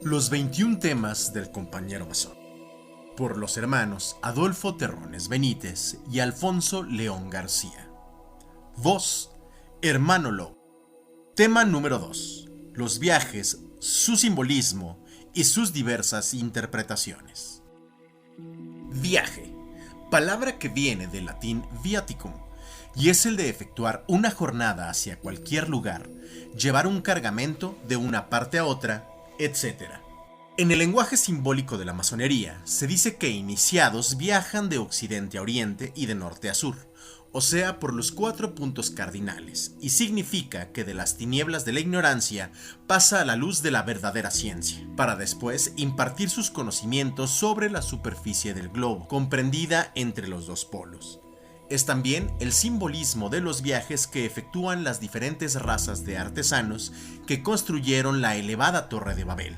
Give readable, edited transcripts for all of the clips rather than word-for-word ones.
Los 21 temas del compañero masón, por los hermanos Adolfo Terrones Benítez y Alfonso León García. Voz, Hermano Lobo. Tema número 2. Los viajes, su simbolismo y sus diversas interpretaciones. Viaje, palabra que viene del latín viaticum, y es el de efectuar una jornada hacia cualquier lugar, llevar un cargamento de una parte a otra, etc. En el lenguaje simbólico de la masonería, se dice que iniciados viajan de occidente a oriente y de norte a sur, o sea, por los 4 puntos cardinales, y significa que de las tinieblas de la ignorancia pasa a la luz de la verdadera ciencia, para después impartir sus conocimientos sobre la superficie del globo, comprendida entre los 2 polos. Es también el simbolismo de los viajes que efectúan las diferentes razas de artesanos que construyeron la elevada Torre de Babel,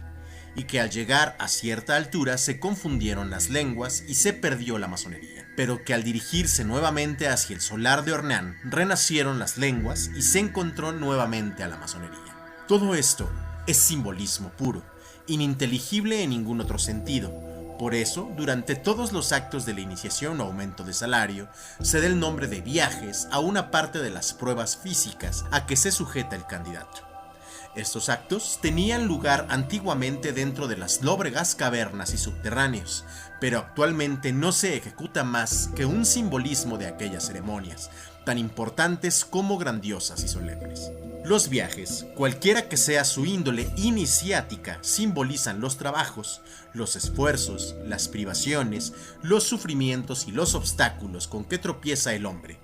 y que al llegar a cierta altura se confundieron las lenguas y se perdió la masonería, pero que al dirigirse nuevamente hacia el solar de Ornán, renacieron las lenguas y se encontró nuevamente a la masonería. Todo esto es simbolismo puro, ininteligible en ningún otro sentido. Por eso, durante todos los actos de la iniciación o aumento de salario, se da el nombre de viajes a una parte de las pruebas físicas a que se sujeta el candidato. Estos actos tenían lugar antiguamente dentro de las lóbregas cavernas y subterráneos, pero actualmente no se ejecuta más que un simbolismo de aquellas ceremonias, tan importantes como grandiosas y solemnes. Los viajes, cualquiera que sea su índole iniciática, simbolizan los trabajos, los esfuerzos, las privaciones, los sufrimientos y los obstáculos con que tropieza el hombre,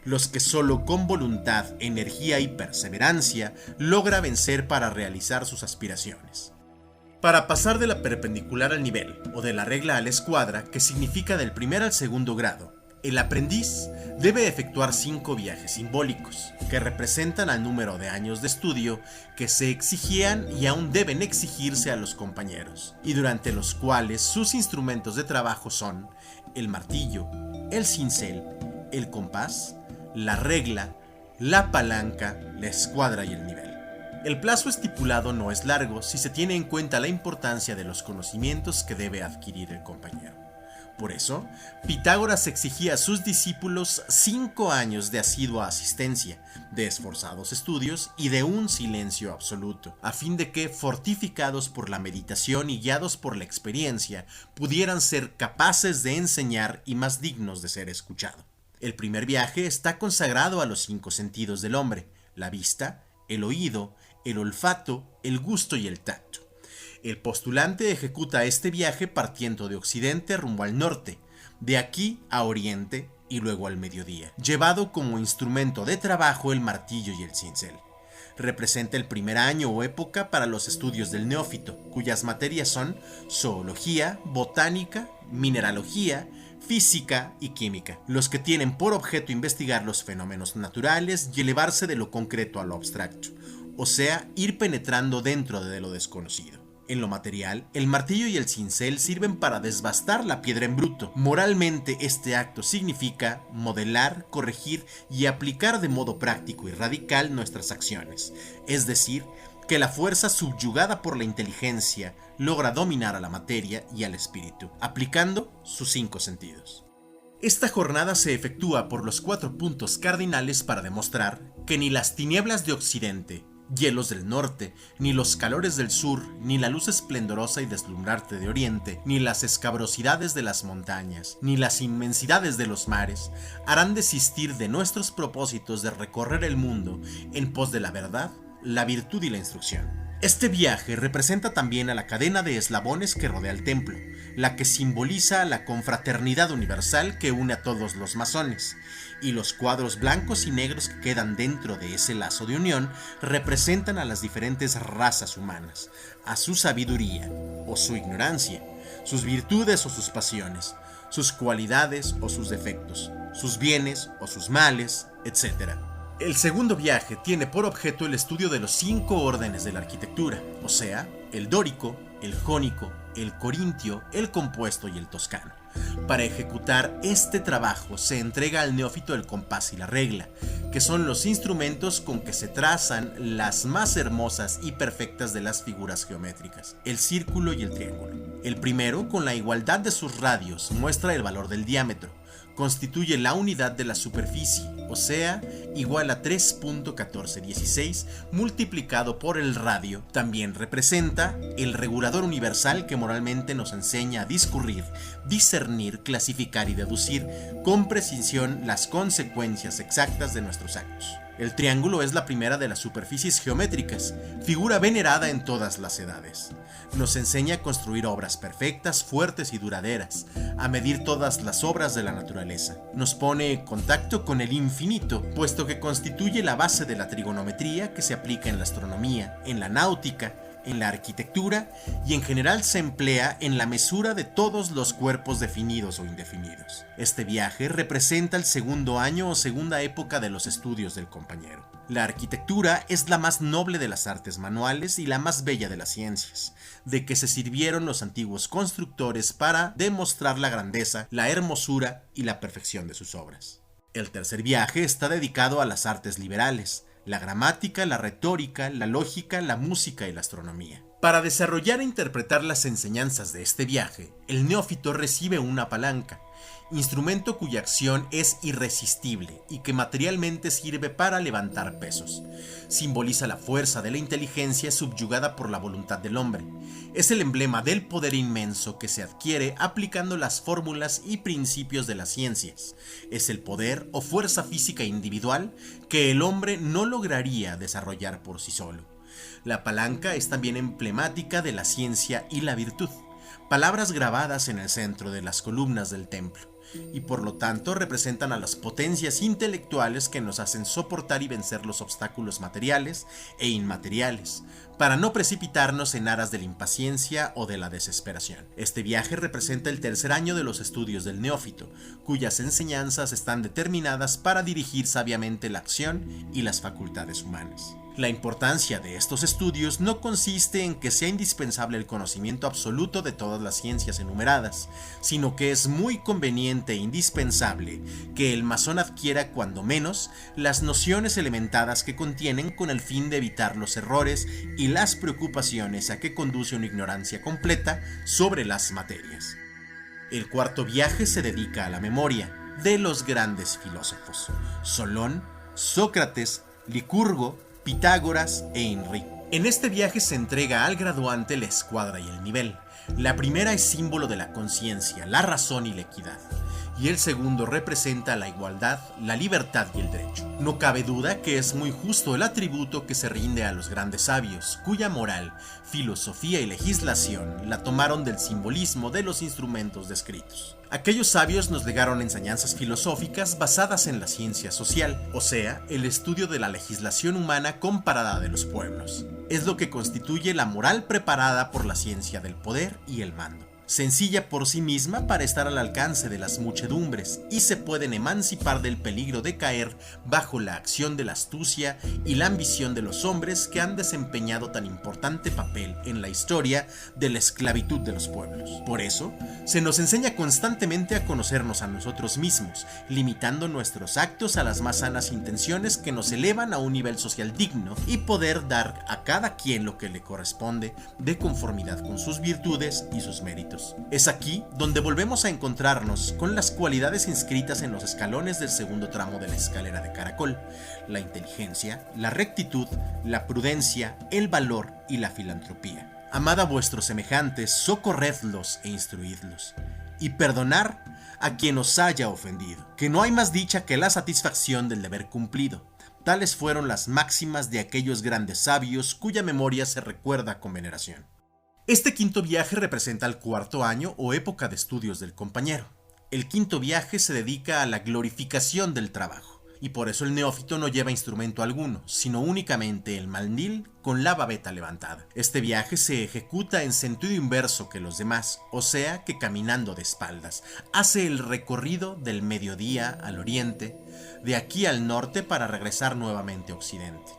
los que solo con voluntad, energía y perseverancia logra vencer para realizar sus aspiraciones. Para pasar de la perpendicular al nivel, o de la regla a la escuadra, que significa del primer al segundo grado, el aprendiz debe efectuar 5 viajes simbólicos, que representan al número de años de estudio que se exigían y aún deben exigirse a los compañeros, y durante los cuales sus instrumentos de trabajo son el martillo, el cincel, el compás, la regla, la palanca, la escuadra y el nivel. El plazo estipulado no es largo si se tiene en cuenta la importancia de los conocimientos que debe adquirir el compañero. Por eso, Pitágoras exigía a sus discípulos 5 años de asidua asistencia, de esforzados estudios y de un silencio absoluto, a fin de que, fortificados por la meditación y guiados por la experiencia, pudieran ser capaces de enseñar y más dignos de ser escuchados. El primer viaje está consagrado a los 5 sentidos del hombre: la vista, el oído, el olfato, el gusto y el tacto. El postulante ejecuta este viaje partiendo de occidente rumbo al norte, de aquí a oriente y luego al mediodía, llevado como instrumento de trabajo el martillo y el cincel. Representa el primer año o época para los estudios del neófito, cuyas materias son zoología, botánica, mineralogía, física y química, los que tienen por objeto investigar los fenómenos naturales y elevarse de lo concreto a lo abstracto, o sea, ir penetrando dentro de lo desconocido. En lo material, el martillo y el cincel sirven para desbastar la piedra en bruto. Moralmente, este acto significa modelar, corregir y aplicar de modo práctico y radical nuestras acciones, es decir, que la fuerza subyugada por la inteligencia logra dominar a la materia y al espíritu, aplicando sus 5 sentidos. Esta jornada se efectúa por los 4 puntos cardinales para demostrar que ni las tinieblas de occidente, hielos del norte, ni los calores del sur, ni la luz esplendorosa y deslumbrante de oriente, ni las escabrosidades de las montañas, ni las inmensidades de los mares, harán desistir de nuestros propósitos de recorrer el mundo en pos de la verdad, la virtud y la instrucción. Este viaje representa también a la cadena de eslabones que rodea el templo, la que simboliza la confraternidad universal que une a todos los masones, y los cuadros blancos y negros que quedan dentro de ese lazo de unión representan a las diferentes razas humanas, a su sabiduría o su ignorancia, sus virtudes o sus pasiones, sus cualidades o sus defectos, sus bienes o sus males, etc. El segundo viaje tiene por objeto el estudio de los 5 órdenes de la arquitectura, o sea, el dórico, el jónico, el corintio, el compuesto y el toscano. Para ejecutar este trabajo se entrega al neófito el compás y la regla, que son los instrumentos con que se trazan las más hermosas y perfectas de las figuras geométricas, el círculo y el triángulo. El primero, con la igualdad de sus radios, muestra el valor del diámetro. Constituye la unidad de la superficie, o sea, igual a 3.1416 multiplicado por el radio. También representa el regulador universal que moralmente nos enseña a discurrir, discernir, clasificar y deducir con precisión las consecuencias exactas de nuestros actos. El triángulo es la primera de las superficies geométricas, figura venerada en todas las edades. Nos enseña a construir obras perfectas, fuertes y duraderas, a medir todas las obras de la naturaleza. Nos pone en contacto con el infinito, puesto que constituye la base de la trigonometría que se aplica en la astronomía, en la náutica, en la arquitectura y en general se emplea en la mesura de todos los cuerpos definidos o indefinidos. Este viaje representa el segundo año o segunda época de los estudios del compañero. La arquitectura es la más noble de las artes manuales y la más bella de las ciencias, de que se sirvieron los antiguos constructores para demostrar la grandeza, la hermosura y la perfección de sus obras. El tercer viaje está dedicado a las artes liberales, la gramática, la retórica, la lógica, la música y la astronomía. Para desarrollar e interpretar las enseñanzas de este viaje, el neófito recibe una palanca, instrumento cuya acción es irresistible y que materialmente sirve para levantar pesos. Simboliza la fuerza de la inteligencia subyugada por la voluntad del hombre. Es el emblema del poder inmenso que se adquiere aplicando las fórmulas y principios de las ciencias. Es el poder o fuerza física individual que el hombre no lograría desarrollar por sí solo. La palanca es también emblemática de la ciencia y la virtud, palabras grabadas en el centro de las columnas del templo, y por lo tanto representan a las potencias intelectuales que nos hacen soportar y vencer los obstáculos materiales e inmateriales, para no precipitarnos en aras de la impaciencia o de la desesperación. Este viaje representa el tercer año de los estudios del neófito, cuyas enseñanzas están determinadas para dirigir sabiamente la acción y las facultades humanas. La importancia de estos estudios no consiste en que sea indispensable el conocimiento absoluto de todas las ciencias enumeradas, sino que es muy conveniente e indispensable que el masón adquiera cuando menos las nociones elementadas que contienen con el fin de evitar los errores y las preocupaciones a que conduce una ignorancia completa sobre las materias. El cuarto viaje se dedica a la memoria de los grandes filósofos: Solón, Sócrates, Licurgo, Pitágoras e Inri. En este viaje se entrega al graduante la escuadra y el nivel. La primera es símbolo de la conciencia, la razón y la equidad, y el segundo representa la igualdad, la libertad y el derecho. No cabe duda que es muy justo el atributo que se rinde a los grandes sabios, cuya moral, filosofía y legislación la tomaron del simbolismo de los instrumentos descritos. Aquellos sabios nos legaron enseñanzas filosóficas basadas en la ciencia social, o sea, el estudio de la legislación humana comparada de los pueblos. Es lo que constituye la moral preparada por la ciencia del poder y el mando. Sencilla por sí misma para estar al alcance de las muchedumbres y se pueden emancipar del peligro de caer bajo la acción de la astucia y la ambición de los hombres que han desempeñado tan importante papel en la historia de la esclavitud de los pueblos. Por eso, se nos enseña constantemente a conocernos a nosotros mismos, limitando nuestros actos a las más sanas intenciones que nos elevan a un nivel social digno y poder dar a cada quien lo que le corresponde de conformidad con sus virtudes y sus méritos. Es aquí donde volvemos a encontrarnos con las cualidades inscritas en los escalones del segundo tramo de la escalera de caracol: la inteligencia, la rectitud, la prudencia, el valor y la filantropía. Amad a vuestros semejantes, socorredlos e instruidlos, y perdonar a quien os haya ofendido, que no hay más dicha que la satisfacción del deber cumplido. Tales fueron las máximas de aquellos grandes sabios cuya memoria se recuerda con veneración. Este quinto viaje representa el cuarto año o época de estudios del compañero. El quinto viaje se dedica a la glorificación del trabajo, y por eso el neófito no lleva instrumento alguno, sino únicamente el mandil con la babeta levantada. Este viaje se ejecuta en sentido inverso que los demás, o sea que caminando de espaldas. Hace el recorrido del mediodía al oriente, de aquí al norte para regresar nuevamente a occidente.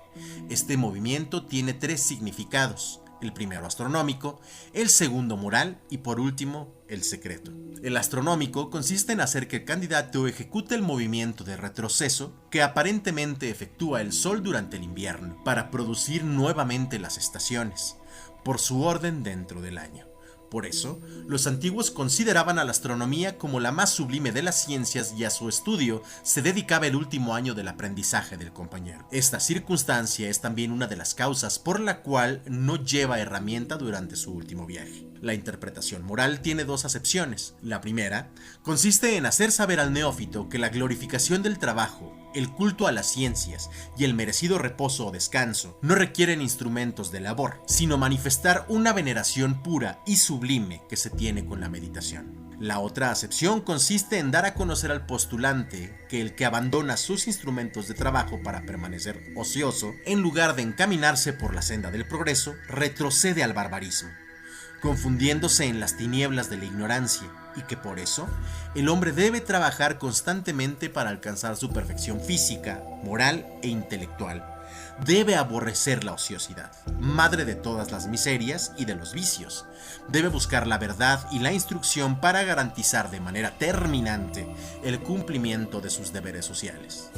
Este movimiento tiene tres significados: el primero astronómico, el segundo moral y por último el secreto. El astronómico consiste en hacer que el candidato ejecute el movimiento de retroceso que aparentemente efectúa el Sol durante el invierno para producir nuevamente las estaciones, por su orden dentro del año. Por eso, los antiguos consideraban a la astronomía como la más sublime de las ciencias y a su estudio se dedicaba el último año del aprendizaje del compañero. Esta circunstancia es también una de las causas por la cual no lleva herramienta durante su último viaje. La interpretación moral tiene dos acepciones. La primera consiste en hacer saber al neófito que la glorificación del trabajo, el culto a las ciencias y el merecido reposo o descanso no requieren instrumentos de labor, sino manifestar una veneración pura y sublime que se tiene con la meditación. La otra acepción consiste en dar a conocer al postulante que el que abandona sus instrumentos de trabajo para permanecer ocioso, en lugar de encaminarse por la senda del progreso, retrocede al barbarismo, confundiéndose en las tinieblas de la ignorancia, y que por eso el hombre debe trabajar constantemente para alcanzar su perfección física, moral e intelectual. Debe aborrecer la ociosidad, madre de todas las miserias y de los vicios. Debe buscar la verdad y la instrucción para garantizar de manera terminante el cumplimiento de sus deberes sociales.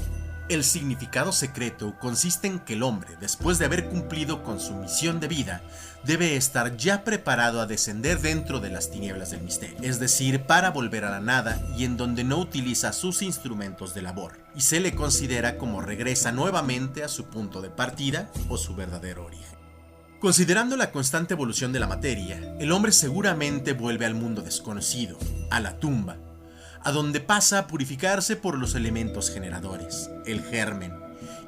El significado secreto consiste en que el hombre, después de haber cumplido con su misión de vida, debe estar ya preparado a descender dentro de las tinieblas del misterio, es decir, para volver a la nada y en donde no utiliza sus instrumentos de labor, y se le considera como regresa nuevamente a su punto de partida o su verdadero origen. Considerando la constante evolución de la materia, el hombre seguramente vuelve al mundo desconocido, a la tumba, a donde pasa a purificarse por los elementos generadores, el germen,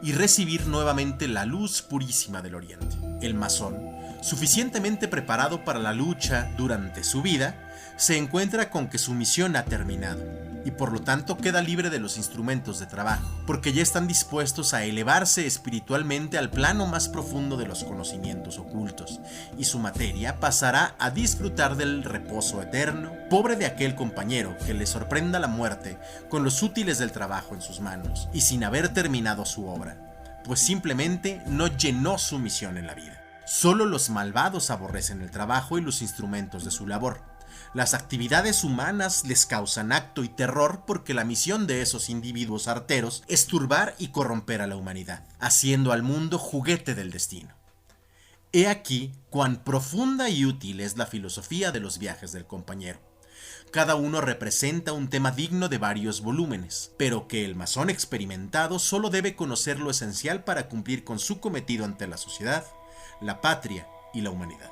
y recibir nuevamente la luz purísima del oriente. El masón, suficientemente preparado para la lucha durante su vida, se encuentra con que su misión ha terminado, y por lo tanto queda libre de los instrumentos de trabajo, porque ya están dispuestos a elevarse espiritualmente al plano más profundo de los conocimientos ocultos, y su materia pasará a disfrutar del reposo eterno, pobre de aquel compañero que le sorprenda la muerte con los útiles del trabajo en sus manos, y sin haber terminado su obra, pues simplemente no llenó su misión en la vida. Solo los malvados aborrecen el trabajo y los instrumentos de su labor. Las actividades humanas les causan acto y terror porque la misión de esos individuos arteros es turbar y corromper a la humanidad, haciendo al mundo juguete del destino. He aquí cuán profunda y útil es la filosofía de los viajes del compañero. Cada uno representa un tema digno de varios volúmenes, pero que el masón experimentado solo debe conocer lo esencial para cumplir con su cometido ante la sociedad, la patria y la humanidad.